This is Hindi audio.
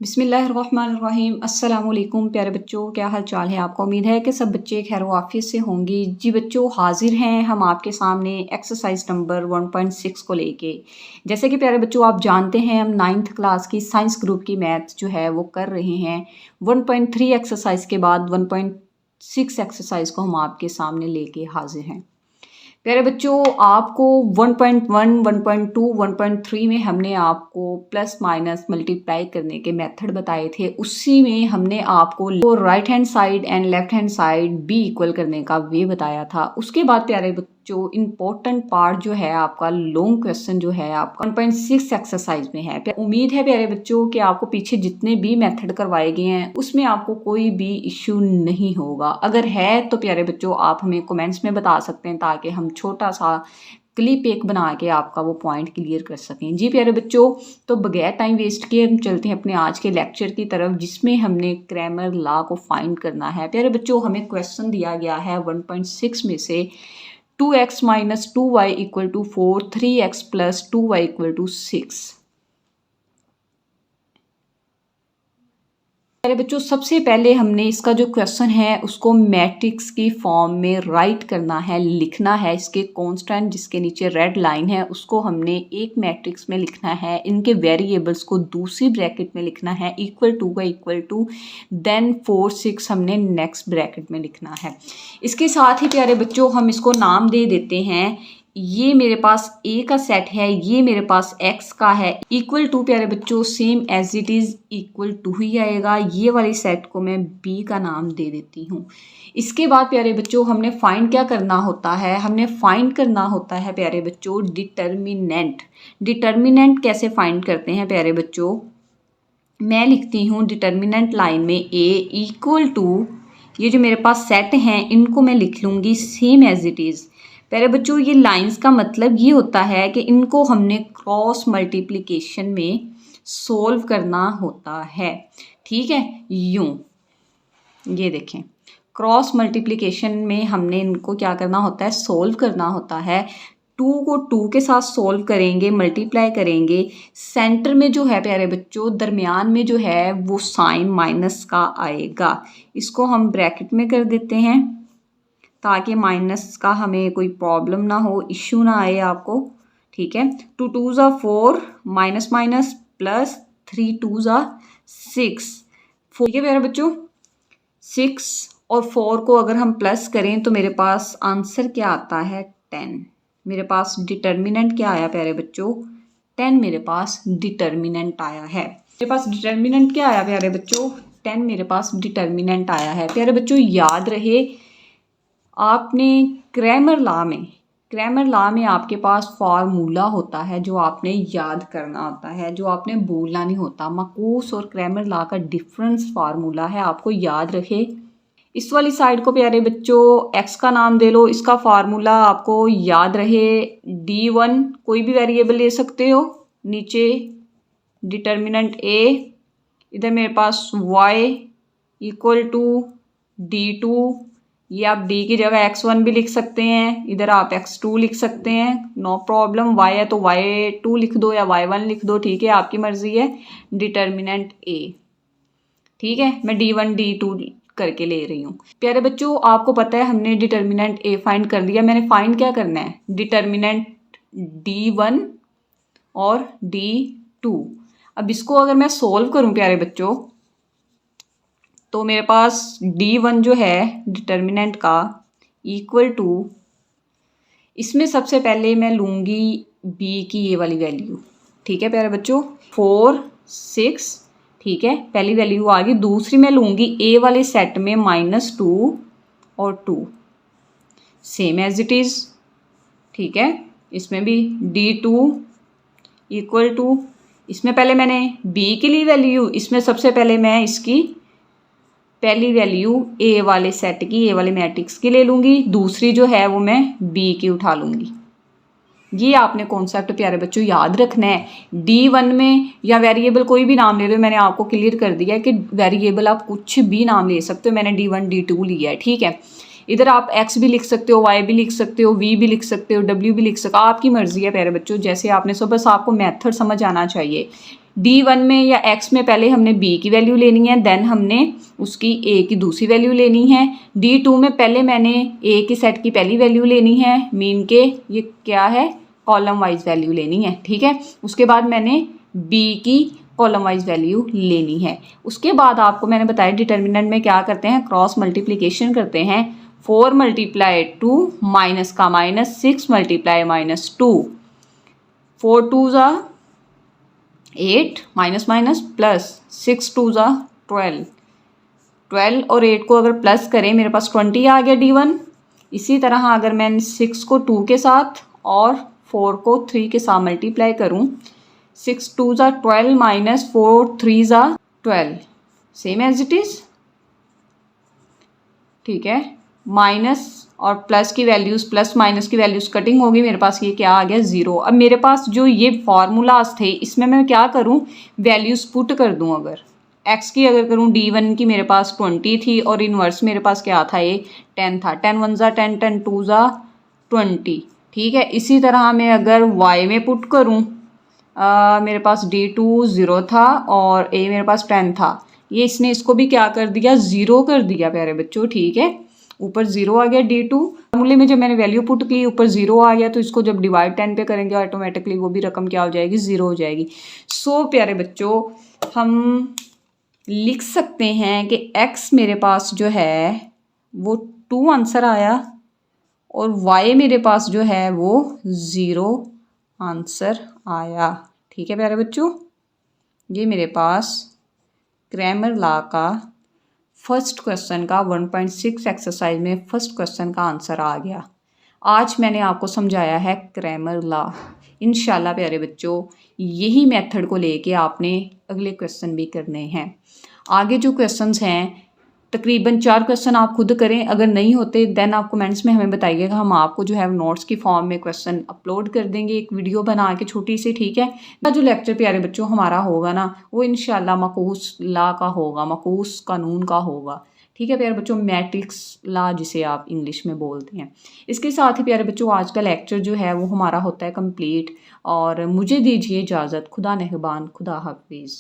बिस्मिल्लाहिर्रहमानिर्रहीम। अस्सलाम वालेकुम प्यारे बच्चों, क्या हाल चाल है आपका। उम्मीद है कि सब बच्चे खैर वाफियत से होंगे। जी बच्चों, हाजिर हैं हम आपके सामने एक्सरसाइज नंबर 1.6 को लेके। जैसे कि प्यारे बच्चों आप जानते हैं, हम 9th क्लास की साइंस ग्रुप की मैथ जो है वो कर रहे हैं। 1.3 एक्सरसाइज के बाद 1.6 एक्सरसाइज को हम आपके सामने लेके हाजिर हैं। प्यारे बच्चों, आपको 1.1, 1.2, 1.3 में हमने आपको प्लस माइनस मल्टीप्लाई करने के मेथड बताए थे। उसी में हमने आपको right hand side and left hand side be equal करने का वे बताया था। उसके बाद प्यारे बच्चों इम्पोर्टेंट पार्ट जो है आपका लॉन्ग क्वेश्चन जो है आपका 1.6 एक्सरसाइज में है। उम्मीद है प्यारे बच्चों कि आपको पीछे जितने भी मेथड करवाए गए हैं उसमें आपको कोई भी इश्यू नहीं होगा। अगर है तो प्यारे बच्चों आप हमें कमेंट्स में बता सकते हैं ताकि हम छोटा सा क्लिप एक बना के आपका वो पॉइंट क्लियर कर सकें। जी प्यारे बच्चों, तो बगैर टाइम वेस्ट किए हम चलते हैं अपने आज के लेक्चर की तरफ, जिसमें हमने क्रैमर लॉ को फाइंड करना है। प्यारे बच्चों, हमें क्वेश्चन दिया गया है 1.6 में से 2x - 2y = 4, 3x + 2y = 6। प्यारे बच्चों, सबसे पहले हमने इसका जो क्वेश्चन है उसको मैट्रिक्स की फॉर्म में राइट करना है, लिखना है। इसके कांस्टेंट जिसके नीचे रेड लाइन है उसको हमने एक मैट्रिक्स में लिखना है, इनके वेरिएबल्स को दूसरी ब्रैकेट में लिखना है, इक्वल टू का इक्वल टू, देन 4, 6 हमने नेक्स्ट ब्रैकेट में लिखना है। इसके साथ ही प्यारे बच्चों हम इसको नाम दे देते हैं। ये मेरे पास ए का सेट है, ये मेरे पास एक्स का है। इक्वल टू प्यारे बच्चों same as it is equal to ही आएगा। ये वाली सेट को मैं बी का नाम दे देती हूँ। इसके बाद प्यारे बच्चों हमने फाइंड क्या करना होता है, हमने फाइंड करना होता है प्यारे बच्चों डिटर्मिनेंट। डिटर्मिनेंट कैसे फाइंड करते हैं प्यारे बच्चों, मैं लिखती हूँ डिटर्मिनेंट लाइन में ए इक्वल टू, ये जो मेरे पास सेट हैं इनको मैं लिख लूँगी सेम एज इट इज़। प्यारे बच्चों, ये लाइंस का मतलब ये होता है कि इनको हमने क्रॉस मल्टीप्लिकेशन में सोल्व करना होता है। ठीक है, यूं ये देखें, क्रॉस मल्टीप्लिकेशन में हमने इनको क्या करना होता है, सोल्व करना होता है। 2 को 2 के साथ सोल्व करेंगे, मल्टीप्लाई करेंगे। सेंटर में जो है प्यारे बच्चों, दरमियान में जो है वो साइन माइनस का आएगा। इसको हम ब्रैकेट में कर देते हैं ताकि माइनस का हमें कोई प्रॉब्लम ना हो, इश्यू ना आए आपको। ठीक है, 2 2 ज़ा 4 माइनस माइनस प्लस 3 2 ज़ा 6। ठीक है प्यारे बच्चों, 6 और 4 को अगर हम प्लस करें तो मेरे पास आंसर क्या आता है 10। मेरे पास डिटर्मिनेंट क्या आया प्यारे बच्चों, 10 मेरे पास डिटर्मिनेंट आया है। मेरे पास डिटर्मिनेंट क्या आया प्यारे बच्चों, 10 मेरे पास डिटर्मिनेंट आया है। प्यारे बच्चों याद रहे, आपने क्रैमर लॉ में आपके पास फार्मूला होता है जो आपने याद करना होता है, जो आपने भूलना नहीं होता। माकूस और क्रैमर लॉ का डिफरेंस फार्मूला है, आपको याद रहे। इस वाली साइड को प्यारे बच्चों एक्स का नाम दे लो, इसका फार्मूला आपको याद रहे D1, कोई भी वेरिएबल ले सकते हो। नीचे डिटर्मिनेंट ए, इधर मेरे पास y = D2, ये आप d की जगह x1 भी लिख सकते हैं, इधर आप x2 लिख सकते हैं, नो प्रॉब्लम। y है तो y2 लिख दो या y1 लिख दो, ठीक है, आपकी मर्जी है। डिटर्मिनेंट a, ठीक है, मैं D1 D2 करके ले रही हूँ। प्यारे बच्चों, आपको पता है हमने डिटर्मिनेंट a फाइंड कर लिया। मैंने फाइंड क्या करना है, डिटर्मिनेंट D1 और D2। अब इसको अगर मैं सोल्व करूँ प्यारे बच्चों तो मेरे पास D1 जो है डिटर्मिनेंट का इक्वल टू, इसमें सबसे पहले मैं लूँगी B की ये वाली वैल्यू। ठीक है प्यारे बच्चों, 4 6, ठीक है, पहली वैल्यू आ गई। दूसरी मैं लूँगी A वाले सेट में -2 और 2 सेम एज इट इज़। ठीक है, इसमें भी D2 इक्वल टू, इसमें पहले मैंने B के लिए वैल्यू, इसमें सबसे पहले मैं इसकी पहली वैल्यू ए वाले सेट की, ए वाले मैट्रिक्स की ले लूँगी, दूसरी जो है वो मैं बी की उठा लूँगी। ये आपने कॉन्सेप्ट प्यारे बच्चों याद रखना है। D1 में या वेरिएबल कोई भी नाम ले लो, मैंने आपको क्लियर कर दिया है कि वेरिएबल आप कुछ भी नाम ले सकते हो। मैंने D1 D2 लिया है, ठीक है। इधर आप x भी लिख सकते हो, y भी लिख सकते हो, v भी लिख सकते हो, w भी लिख सकते हो, आपकी मर्जी है प्यारे बच्चों, जैसे आपने सो बस आपको मेथड समझ आना चाहिए। D1 में या x में पहले हमने b की वैल्यू लेनी है, देन हमने उसकी a की दूसरी वैल्यू लेनी है। D2 में पहले मैंने a के सेट की पहली वैल्यू लेनी है, मीन के ये क्या है कॉलम वाइज वैल्यू लेनी है, ठीक है। उसके बाद मैंने b की कॉलम वाइज वैल्यू लेनी है। उसके बाद आपको मैंने बताया डिटर्मिनेंट में क्या करते हैं, क्रॉस मल्टीप्लिकेशन करते हैं। 4 मल्टीप्लाई 2 माइनस का माइनस, 6 मल्टीप्लाई माइनस 2, 4 2 ज़ा 8 माइनस माइनस प्लस 6 2 ज़ा 12, 12 और 8 को अगर प्लस करें मेरे पास 20 आ गया D1। इसी तरह अगर मैं 6 को 2 के साथ और 4 को 3 के साथ मल्टीप्लाई करूं, 6 2 ज़ा 12 माइनस 4 3 ज़ा 12, सेम एज इट इज़, ठीक है। माइनस और प्लस की वैल्यूज़, प्लस माइनस की वैल्यूज़ कटिंग होगी, मेरे पास ये क्या आ गया 0। अब मेरे पास जो ये फार्मूलाज थे इसमें मैं क्या करूं, वैल्यूज़ पुट कर दूं। अगर x की अगर करूं, D1 की मेरे पास 20 थी और इनवर्स मेरे पास क्या था, ये 10 था। 10 1 ज़ा 10, 10 2 ज़ा 20, ठीक है। इसी तरह मैं अगर y में पुट करूं, मेरे पास D2 0 था और a मेरे पास 10 था, ये इसने इसको भी क्या कर दिया 0 कर दिया प्यारे बच्चों, ठीक है। ऊपर 0 आ गया D2, फॉर्मूले में जब मैंने वैल्यू पुट की ऊपर 0 आ गया, तो इसको जब डिवाइड 10 पे करेंगे ऑटोमेटिकली वो भी रकम क्या हो जाएगी 0 हो जाएगी। सो प्यारे बच्चों हम लिख सकते हैं कि x मेरे पास जो है वो 2 आंसर आया और y मेरे पास जो है वो 0 आंसर आया, ठीक है प्यारे बच्चों। ये मेरे पास ग्रामर लॉ का फर्स्ट क्वेश्चन का 1.6 एक्सरसाइज में फर्स्ट क्वेश्चन का आंसर आ गया। आज मैंने आपको समझाया है ग्रामर लॉ। इंशाल्लाह प्यारे बच्चों यही मेथड को लेके आपने अगले क्वेश्चन भी करने हैं। आगे जो क्वेश्चंस हैं तकरीबन 4 क्वेश्चन आप खुद करें, अगर नहीं होते देन आप कमेंट्स में हमें बताइएगा, हम आपको जो है नोट्स की फॉर्म में क्वेश्चन अपलोड कर देंगे एक वीडियो बना के छोटी सी, ठीक है। जो लेक्चर प्यारे बच्चों हमारा होगा ना वो इंशाल्लाह मकूस लॉ का होगा, मकूस कानून का होगा, ठीक है प्यारे बच्चों, मैट्रिक्स लॉ जिसे आप इंग्लिश में बोलते हैं। इसके साथ ही प्यारे बच्चों आज का लेक्चर जो है वो हमारा होता है कंप्लीट और मुझे दीजिए इजाज़त। खुदा नेहबान, खुदा हाफिज़।